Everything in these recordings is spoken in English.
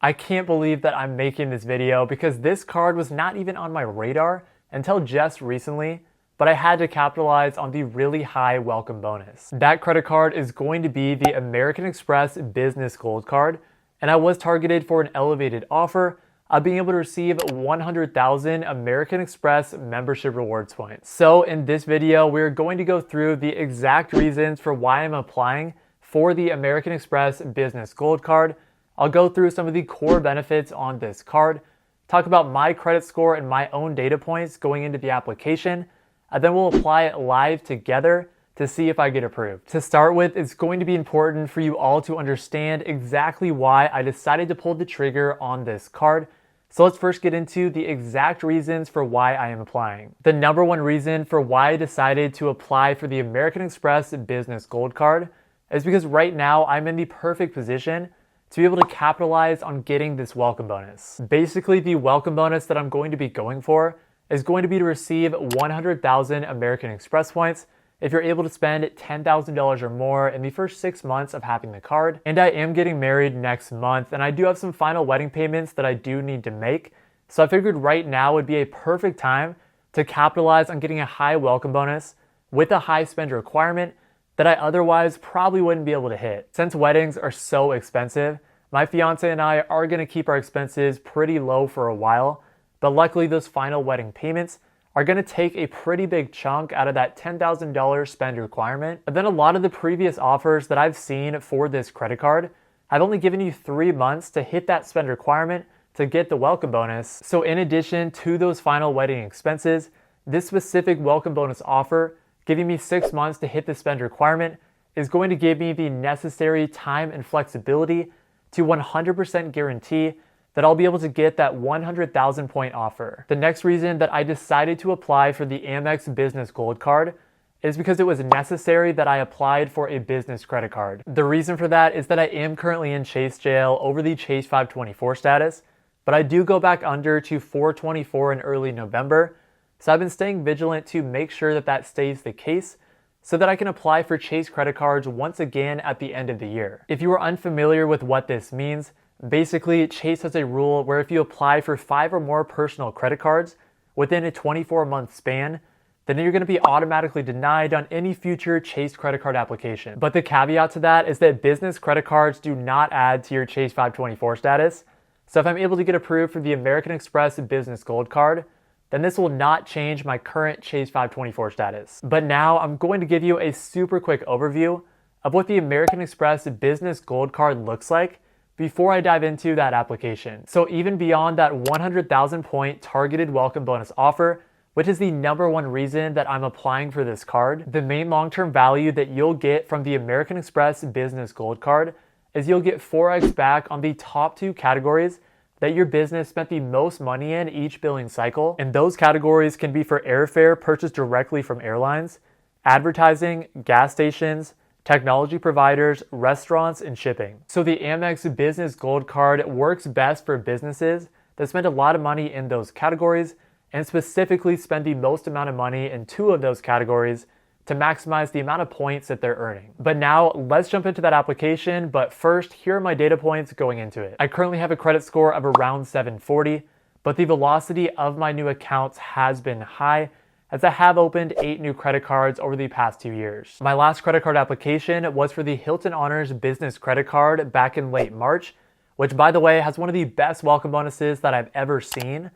I can't believe that I'm making this video because this card was not even on my radar until just recently, but I had to capitalize on the really high welcome bonus. That credit card is going to be the American Express Business Gold Card, and I was targeted for an elevated offer of being able to receive 100,000 American Express membership rewards points. So in this video, we're going to go through the exact reasons for why I'm applying for the American Express Business Gold Card. I'll go through some of the core benefits on this card, talk about my credit score and my own data points going into the application, and then we'll apply it live together to see if I get approved. To start with, it's going to be important for you all to understand exactly why I decided to pull the trigger on this card. So let's first get into the exact reasons for why I am applying. The number one reason for why I decided to apply for the American Express Business Gold Card is because right now I'm in the perfect position to be able to capitalize on getting this welcome bonus. Basically, the welcome bonus that I'm going to be going for is going to be to receive 100,000 American Express points if you're able to spend $10,000 or more in the first 6 months of having the card. And I am getting married next month, and I do have some final wedding payments that I do need to make. So I figured right now would be a perfect time to capitalize on getting a high welcome bonus with a high spend requirement that I otherwise probably wouldn't be able to hit. Since weddings are so expensive, my fiance and I are gonna keep our expenses pretty low for a while, but luckily those final wedding payments are gonna take a pretty big chunk out of that $10,000 spend requirement. But then a lot of the previous offers that I've seen for this credit card have only given you 3 months to hit that spend requirement to get the welcome bonus. So in addition to those final wedding expenses, this specific welcome bonus offer giving me 6 months to hit the spend requirement is going to give me the necessary time and flexibility to 100% guarantee that I'll be able to get that 100,000 point offer. The next reason that I decided to apply for the AMEX Business Gold Card is because it was necessary that I applied for a business credit card. The reason for that is that I am currently in Chase jail over the Chase 524 status, but I do go back under to 424 in early November. So I've been staying vigilant to make sure that that stays the case so that I can apply for Chase credit cards once again at the end of the year. If you are unfamiliar with what this means, basically Chase has a rule where if you apply for 5 or more personal credit cards within a 24-month span, then you're going to be automatically denied on any future Chase credit card application. But the caveat to that is that business credit cards do not add to your Chase 524 status. So if I'm able to get approved for the American Express Business Gold Card, then this will not change my current Chase 524 status. But now I'm going to give you a super quick overview of what the American Express Business Gold Card looks like before I dive into that application. So even beyond that 100,000 point targeted welcome bonus offer, which is the number one reason that I'm applying for this card, the main long-term value that you'll get from the American Express Business Gold Card is you'll get 4x back on the top 2 categories that your business spent the most money in each billing cycle. And those categories can be for airfare purchased directly from airlines, advertising, gas stations, technology providers, restaurants, and shipping. So the AMEX Business Gold Card works best for businesses that spend a lot of money in those categories and specifically spend the most amount of money in 2 of those categories to maximize the amount of points that they're earning. But now let's jump into that application. But first, here are my data points going into it. I currently have a credit score of around 740, but the velocity of my new accounts has been high as I have opened 8 new credit cards over the past 2 years. My last credit card application was for the Hilton Honors Business Credit Card back in late March, which by the way has one of the best welcome bonuses that I've ever seen.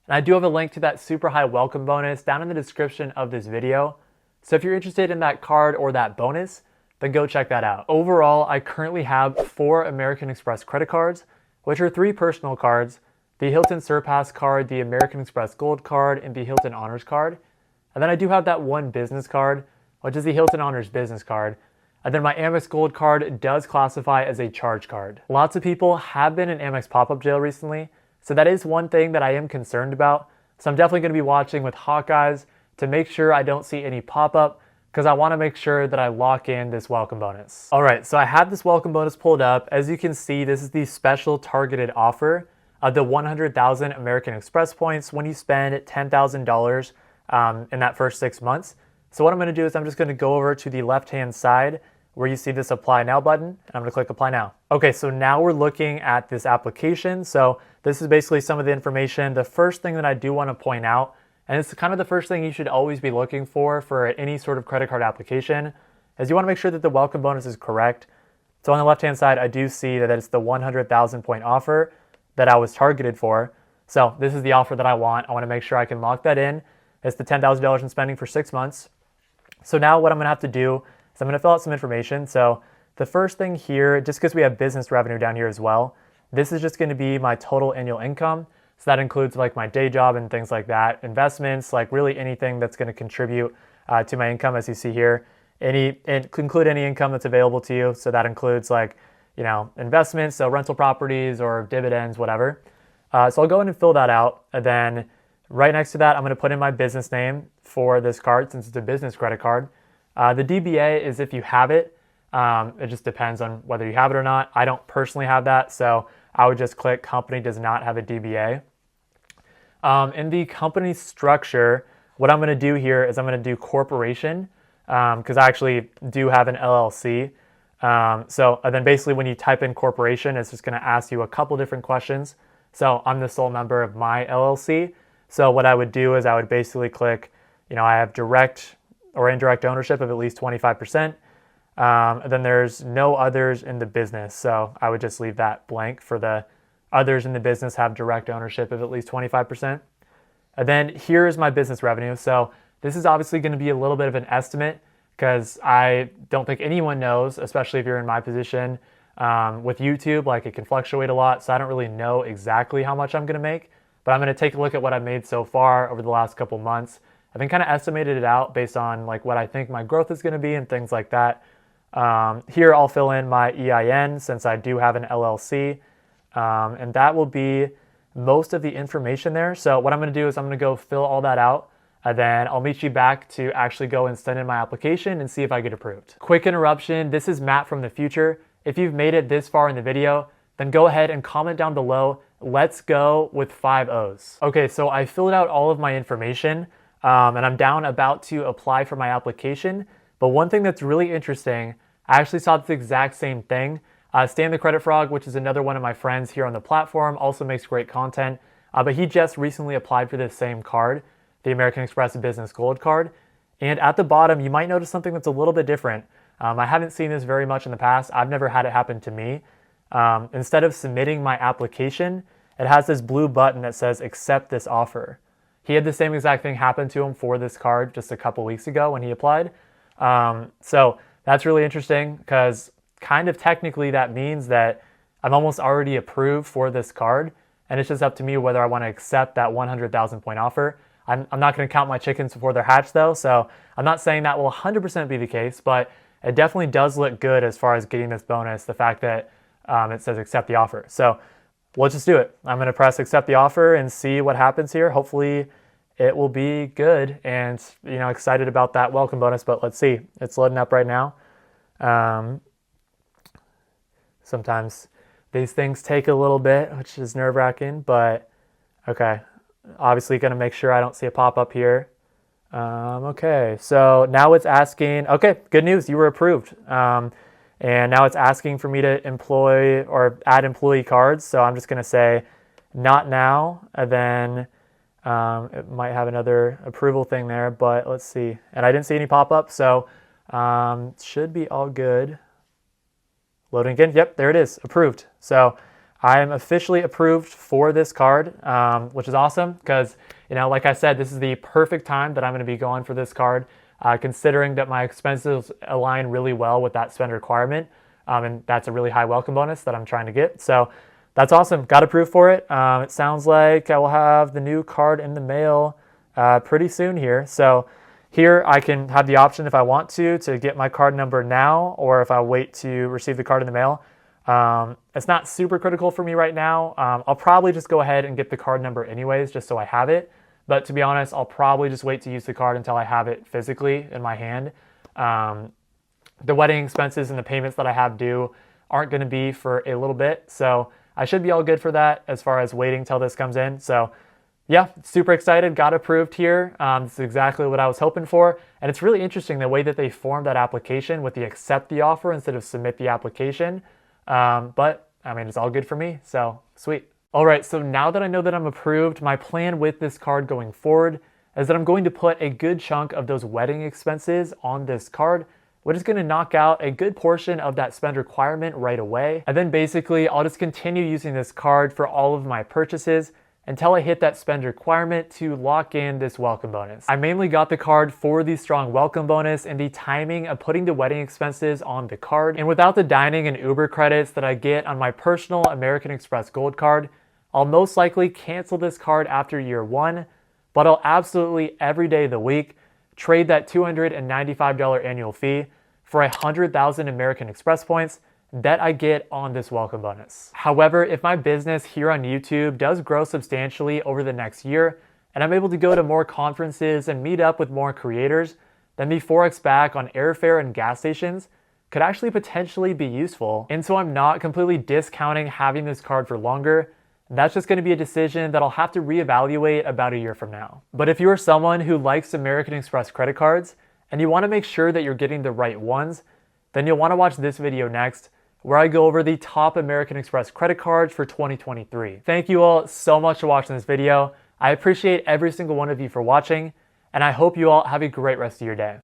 And I do have a link to that super high welcome bonus down in the description of this video. So if you're interested in that card or that bonus, then go check that out. Overall, I currently have 4 American Express credit cards, which are 3 personal cards, the Hilton Surpass card, the American Express Gold Card, and the Hilton Honors card. And then I do have that one business card, which is the Hilton Honors Business Card. And then my Amex Gold Card does classify as a charge card. Lots of people have been in Amex pop-up jail recently, so that is one thing that I am concerned about. So I'm definitely going to be watching with hawk eyes to make sure I don't see any pop-up, because I want to make sure that I lock in this welcome bonus. All right, so I have this welcome bonus pulled up. As you can see, this is the special targeted offer of the 100,000 American Express points when you spend $10,000 in that first 6 months. So what I'm going to do is I'm just going to go over to the left-hand side where you see this apply now button. I'm gonna click apply now. Okay, so now we're looking at this application. So this is basically some of the information. The first thing that I do wanna point out, and it's kind of the first thing you should always be looking for any sort of credit card application, is you wanna make sure that the welcome bonus is correct. So on the left-hand side, I do see that it's the 100,000 point offer that I was targeted for. So this is the offer that I want. I wanna make sure I can lock that in. It's the $10,000 in spending for 6 months. So now what I'm gonna have to do is I'm gonna fill out some information. So the first thing here, just because we have business revenue down here as well, this is just gonna be my total annual income. So that includes like my day job and things like that, investments, like really anything that's gonna contribute to my income, as you see here. Include any income that's available to you. So that includes like, investments, so rental properties or dividends, whatever. So I'll go in and fill that out. And then right next to that, I'm gonna put in my business name for this card since it's a business credit card. The DBA is if you have it. It just depends on whether you have it or not. I don't personally have that, so I would just click company does not have a DBA. In the company structure, what I'm gonna do here is I'm gonna do corporation, because I actually do have an LLC. And then basically when you type in corporation, it's just gonna ask you a couple different questions. So I'm the sole member of my LLC. So what I would do is I would basically click, I have direct or indirect ownership of at least 25%. And then there's no others in the business. So I would just leave that blank for the others in the business have direct ownership of at least 25%. And then here is my business revenue. So this is obviously going to be a little bit of an estimate because I don't think anyone knows, especially if you're in my position with YouTube, like it can fluctuate a lot. So I don't really know exactly how much I'm going to make, but I'm going to take a look at what I've made so far over the last couple months. I've been kind of estimated it out based on like what I think my growth is going to be and things like that. Here I'll fill in my EIN since I do have an LLC, and that will be most of the information there. So what I'm going to do is I'm going to go fill all that out. And then I'll meet you back to actually go and send in my application and see if I get approved. Quick interruption, this is Matt from the future. If you've made it this far in the video, then go ahead and comment down below, let's go with 5 O's. Okay, so I filled out all of my information and I'm down about to apply for my application. But one thing that's really interesting, I actually saw this exact same thing. Stan the Credit Frog, which is another one of my friends here on the platform, also makes great content, but he just recently applied for this same card, the American Express Business Gold Card. And at the bottom, you might notice something that's a little bit different. I haven't seen this very much in the past. I've never had it happen to me. Instead of submitting my application, it has this blue button that says accept this offer. He had the same exact thing happen to him for this card just a couple weeks ago when he applied. So that's really interesting because kind of technically that means that I'm almost already approved for this card, and it's just up to me whether I want to accept that 100,000 point offer. I'm not going to count my chickens before they're hatched though, so I'm not saying that will 100% be the case, but it definitely does look good as far as getting this bonus, the fact that it says accept the offer. So let's just do it. I'm going to press accept the offer and see what happens here. Hopefully it will be good, and excited about that welcome bonus, but let's see. It's loading up right now. Sometimes these things take a little bit, which is nerve-wracking, but okay. Obviously going to make sure I don't see a pop-up here. Okay, so now it's asking, okay, good news, you were approved. And now it's asking for me to employ or add employee cards. So I'm just going to say not now, and then it might have another approval thing there, but let's see. And I didn't see any pop-up, so should be all good. Loading again. Yep, there it is, approved. So I am officially approved for this card, which is awesome because, like I said, this is the perfect time that I'm going to be going for this card, considering that my expenses align really well with that spend requirement, and that's a really high welcome bonus that I'm trying to get. So that's awesome. Got approved for it. It sounds like I will have the new card in the mail pretty soon here. So here I can have the option if I want to get my card number now, or if I wait to receive the card in the mail. It's not super critical for me right now. I'll probably just go ahead and get the card number anyways, just so I have it. But to be honest, I'll probably just wait to use the card until I have it physically in my hand. The wedding expenses and the payments that I have due aren't going to be for a little bit. So I should be all good for that as far as waiting till this comes in. So Yeah, super excited, got approved here. This is exactly what I was hoping for. And it's really interesting the way that they formed that application with the accept the offer instead of submit the application. But I mean, it's all good for me, so sweet. All right, so now that I know that I'm approved, my plan with this card going forward is that I'm going to put a good chunk of those wedding expenses on this card, which is going to knock out a good portion of that spend requirement right away. And then basically, I'll just continue using this card for all of my purchases until I hit that spend requirement to lock in this welcome bonus. I mainly got the card for the strong welcome bonus and the timing of putting the wedding expenses on the card. And without the dining and Uber credits that I get on my personal American Express Gold Card, I'll most likely cancel this card after year 1, but I'll absolutely every day of the week trade that $295 annual fee for 100,000 American Express points that I get on this welcome bonus. However, if my business here on YouTube does grow substantially over the next year, and I'm able to go to more conferences and meet up with more creators, then the Forex back on airfare and gas stations could actually potentially be useful. And so I'm not completely discounting having this card for longer. That's just going to be a decision that I'll have to reevaluate about a year from now. But if you are someone who likes American Express credit cards and you want to make sure that you're getting the right ones, then you'll want to watch this video next, where I go over the top American Express credit cards for 2023. Thank you all so much for watching this video. I appreciate every single one of you for watching, and I hope you all have a great rest of your day.